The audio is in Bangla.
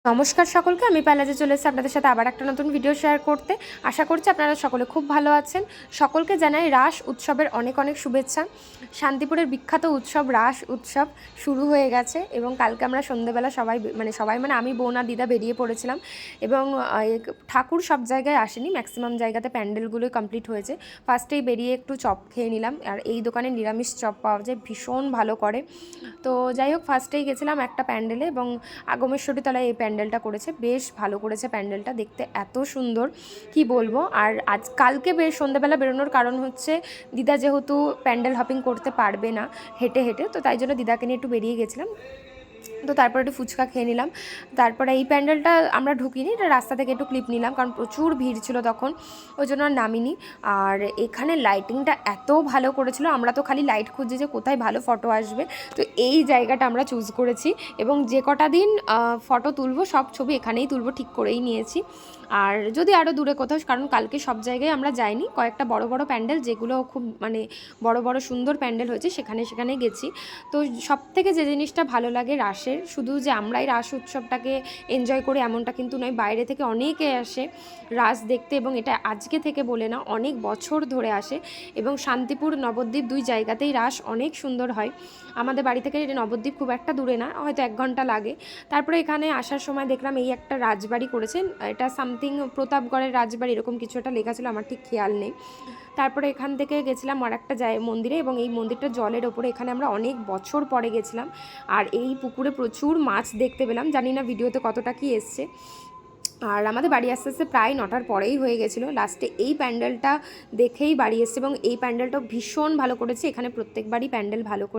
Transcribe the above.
নমস্কার সকলকে, আমি পালাজে চলে এসেছি আপনাদের সাথে আবার একটা নতুন ভিডিও শেয়ার করতে। আশা করছি আপনারা সকলে খুব ভালো আছেন। সকলকে জানাই রাস উৎসবের অনেক অনেক শুভেচ্ছা। শান্তিপুরের বিখ্যাত উৎসব রাস উৎসব শুরু হয়ে গেছে এবং কালকে আমরা সন্ধ্যেবেলা সবাই মানে আমি, বোন আর দিদা বেরিয়ে পড়েছিলাম এবং ঠাকুর সব জায়গায় আসেনি, ম্যাক্সিমাম জায়গাতে প্যান্ডেলগুলোই কমপ্লিট হয়েছে। ফার্স্টেই বেরিয়ে একটু চপ খেয়ে নিলাম, আর এই দোকানে নিরামিষ চপ পাওয়া যায়, ভীষণ ভালো করে। তো যাই হোক, ফার্স্টেই গেছিলাম একটা প্যান্ডেলে এবং আগমেশ্বরী তলায় এই প্যান্ডেলটা করেছে, বেশ ভালো করেছে প্যান্ডেলটা, দেখতে এত সুন্দর কি বলবো। আর কালকে বেশ সন্ধ্যাবেলা বেরোনোর কারণ হচ্ছে দিদা যেহেতু প্যান্ডেল হপিং করতে পারবে না হেঁটে হেঁটে, তো তাই জন্য দিদাকে নিয়ে একটু বেরিয়ে গেছিলাম। তো তারপরে একটু ফুচকা খেয়ে নিলাম। তারপরে এই প্যান্ডেলটা আমরা ঢুকিনি, এটা রাস্তা থেকে একটু ক্লিপ নিলাম, কারণ প্রচুর ভিড় ছিল তখন, ওই জন্য আর নামিনি। আর এখানে লাইটিংটা এত ভালো করেছিল, আমরা তো খালি লাইট খুঁজছি যে কোথায় ভালো ফটো আসবে, তো এই জায়গাটা আমরা চুজ করেছি এবং যে কটা দিন ফটো তুলবো সব ছবি এখানেই তুলবো ঠিক করেই নিয়েছি। আর যদি আরও দূরে কোথাও, কারণ কালকে সব জায়গায় আমরা যাইনি, কয়েকটা বড় বড় প্যান্ডেল যেগুলো খুব মানে বড় বড় সুন্দর প্যান্ডেল হয়েছে সেখানে গেছি। তো সব থেকে যে জিনিসটা ভালো লাগে রাসের, শুধু যে আমরাই রাস উৎসবটাকে এনজয় করি এমনটা কিন্তু নয়, বাইরে থেকে অনেকে আসে রাস দেখতে, এবং এটা আজকে থেকে বলে না, অনেক বছর ধরে আসে। এবং শান্তিপুর নবদ্বীপ দুই জায়গাতেই রাস অনেক সুন্দর হয়। আমাদের বাড়ি থেকে নবদ্বীপ খুব একটা দূরে না, হয়তো 1 ঘন্টা লাগে। তারপরে এখানে আসার সময় দেখলাম এই একটা রাজবাড়ি করেছেন, এটা সামথিং প্রতাপগড়ের রাজবাড়ি এরকম কিছু একটা লেখা ছিল, আমার ঠিক খেয়াল নেই। তারপরে এখান থেকে গেছিলাম আর একটা মন্দিরে, এবং এই মন্দিরটা জলের ওপরে, এখানে আমরা অনেক বছর পরে গেছিলাম। আর এই পুকুরে প্রচুর মাছ দেখতে পেলাম, জানি না ভিডিওতে কতটা কি এসছে। আর আমাদের বাড়ি আস্তে আস্তে প্রায় 9টার পরেই হয়ে গেছিলো, লাস্টে এই প্যান্ডেলটা দেখেই বাড়ি এসছে, এবং এই প্যান্ডেলটা ভীষণ ভালো করেছে, এখানে প্রত্যেকবারই প্যান্ডেল ভালো করে।